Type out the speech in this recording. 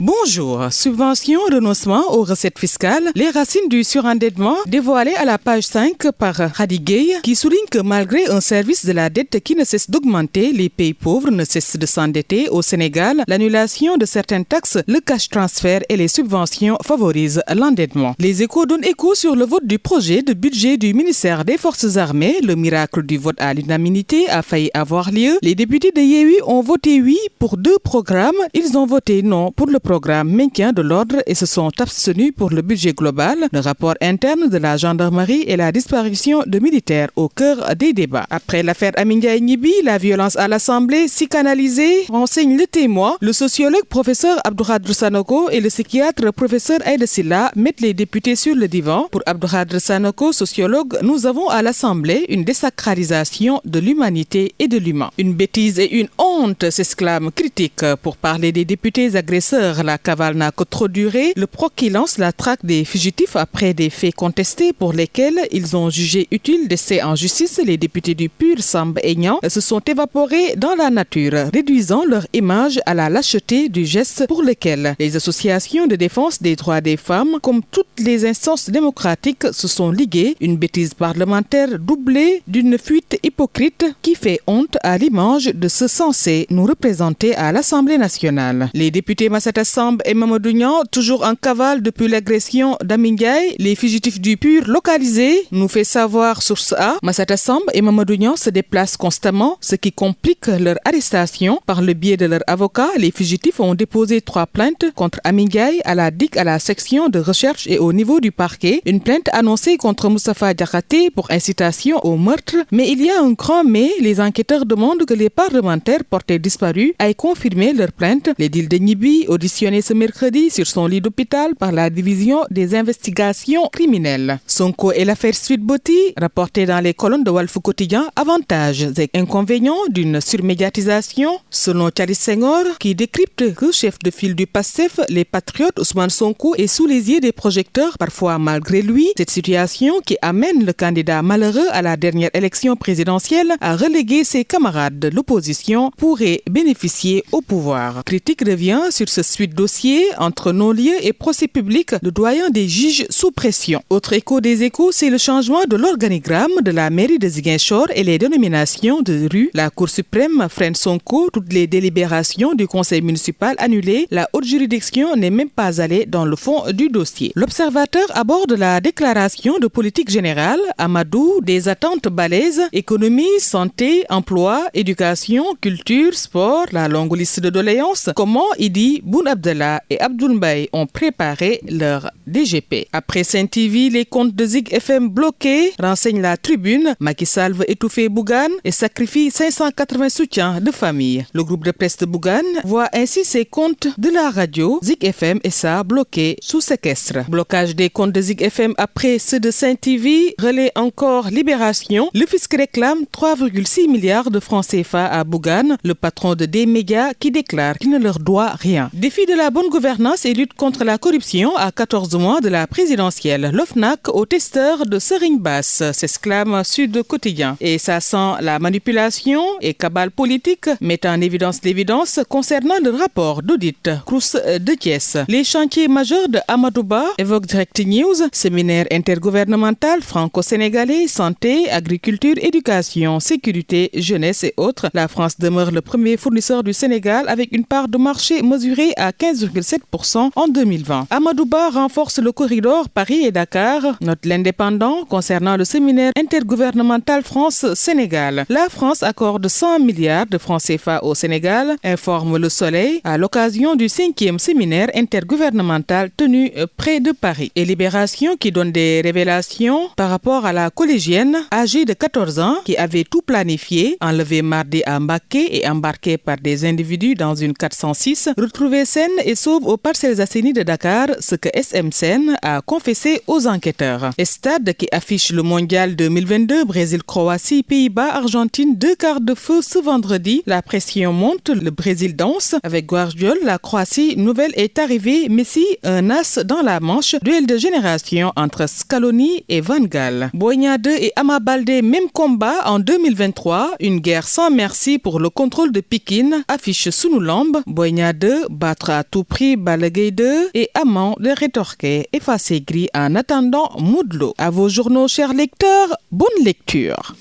Bonjour. Subvention, renoncement aux recettes fiscales, les racines du surendettement dévoilées à la page 5 par Khady Gueye, qui souligne que malgré un service de la dette qui ne cesse d'augmenter, les pays pauvres ne cessent de s'endetter. Au Sénégal, l'annulation de certaines taxes, le cash transfert et les subventions favorisent l'endettement. Les Échos donnent écho sur le vote du projet de budget du ministère des Forces armées. Le miracle du vote à l'unanimité a failli avoir lieu. Les députés de Yewwi ont voté oui pour 2 programmes. Ils ont voté non pour le programme maintien de l'ordre et se sont abstenus pour le budget global, le rapport interne de la gendarmerie et la disparition de militaires au cœur des débats. Après l'affaire Amy Ndiaye Gniby, la violence à l'Assemblée psychanalysée, renseigne Le Témoin. Le sociologue professeur Abdou Khadre Sanoko et le psychiatre professeur Aïda Sylla mettent les députés sur le divan. Pour Abdou Khadre Sanoko, sociologue, nous avons à l'Assemblée une désacralisation de l'humanité et de l'humain. Une bêtise et une honte, s'exclame critique. Pour parler des députés agresseurs, la cavale n'a que trop duré. Le proc qui lance la traque des fugitifs après des faits contestés pour lesquels ils ont jugé utile d'essayer en justice, les députés du PUR Samba et Niang se sont évaporés dans la nature, réduisant leur image à la lâcheté du geste pour lequel les associations de défense des droits des femmes, comme toutes les instances démocratiques, se sont liguées. Une bêtise parlementaire doublée d'une fuite hypocrite qui fait honte à l'image de ceux censés nous représenter à l'Assemblée nationale. Les députés Massata Samb et Mamadou Niang, toujours en cavale depuis l'agression d'Amy Ndiaye, les fugitifs du PUR localisés, nous fait savoir source A. Massata Samb et Mamadou Niang se déplacent constamment, ce qui complique leur arrestation. Par le biais de leur avocat, les fugitifs ont déposé 3 plaintes contre Amy Ndiaye à la DIC, à la section de recherche et au niveau du parquet. Une plainte annoncée contre Moustapha Diakhaté pour incitation au meurtre. Mais il y a un grand mais, les enquêteurs demandent que les parlementaires portés disparus aillent confirmer leur plainte. L'édile de Gniby, auditionné ce mercredi sur son lit d'hôpital par la division des investigations criminelles. Sonko et l'affaire Sweet Beauty, rapportée dans les colonnes de Walf Quotidien, avantages et inconvénients d'une surmédiatisation. Selon Thialis Senghor, qui décrypte que chef de file du PASTEF, les patriotes, Ousmane Sonko est sous les yeux des projecteurs, parfois malgré lui. Cette situation qui amène le candidat malheureux à la dernière élection présidentielle à reléguer ses camarades de l'opposition pourrait bénéficier au pouvoir. Critique revient sur ce suite dossier entre non-lieu et procès public, le doyen des juges sous pression. Autre écho des échos, c'est le changement de l'organigramme de la mairie de Ziguinchor et les dénominations de rues. La Cour suprême freine Sonko, toutes les délibérations du conseil municipal annulées. La haute juridiction n'est même pas allée dans le fond du dossier. L'observateur aborde la déclaration de politique générale. Amadou, des attentes balèzes, économie, santé, emploi, éducation, culture, sport, la longue liste de doléances. Comment Idi, Boun Abdallah et Abdoul Mbaye ont préparé leur DGP. Après Saint-TV, les comptes de Zik FM bloqués, renseigne la Tribune. Macky Sall veut étouffer Bougane et sacrifie 580 soutiens de famille. Le groupe de presse de Bougane voit ainsi ses comptes de la radio Zik FM et ça bloqués sous séquestre. Blocage des comptes de Zik FM après ceux de Saint-TV, relaie encore Libération. Le fisc réclame 3,6 milliards de francs CFA à Bougane, le patron de D-Média qui déclare qu'il ne leur doit rien. Défi de la bonne gouvernance et lutte contre la corruption à 14 mois de la présidentielle. L'OFNAC aux testeurs de Serigne Bass, s'exclame Sud Quotidien. Et ça sent la manipulation et cabale politique, met en évidence l'évidence concernant le rapport d'audit Crous de Thiès. Les chantiers majeurs de Amadouba, évoque Direct News, séminaire intergouvernemental franco-sénégalais, santé, agriculture, éducation, sécurité, jeunesse et autres. La France demeure le premier fournisseur du Sénégal avec une part de marché mesurée à 15,7% en 2020. Amadouba renforce le corridor Paris et Dakar. Note l'Indépendant concernant le séminaire intergouvernemental France-Sénégal. La France accorde 100 milliards de francs CFA au Sénégal, informe Le Soleil, à l'occasion du 5e séminaire intergouvernemental tenu près de Paris. Et Libération qui donne des révélations par rapport à la collégienne âgée de 14 ans qui avait tout planifié, enlevée mardi à Mbacké et embarquée par des individus dans une 406, retrouvée saine et sauve aux Parcelles Assainies de Dakar, ce que SM Sen a confessé aux enquêteurs. Stade qui affiche le mondial 2022, Brésil-Croatie, Pays-Bas, Argentine, 2 quarts de feu ce vendredi. La pression monte, le Brésil danse. Avec Guardiola, la Croatie nouvelle est arrivée. Messi, un as dans la manche. Duel de génération entre Scaloni et Van Gaal. Boy Niang 2 et Ama Baldé, même combat en 2023. Une guerre sans merci pour le contrôle de Pikine, affiche Sunu Lamb. Boy Niang 2 battre à tout prix Balla Gaye 2 et Ama de rétorquer effacer gris en attendant Modou Lô. À vos journaux, chers lecteurs, bonne lecture.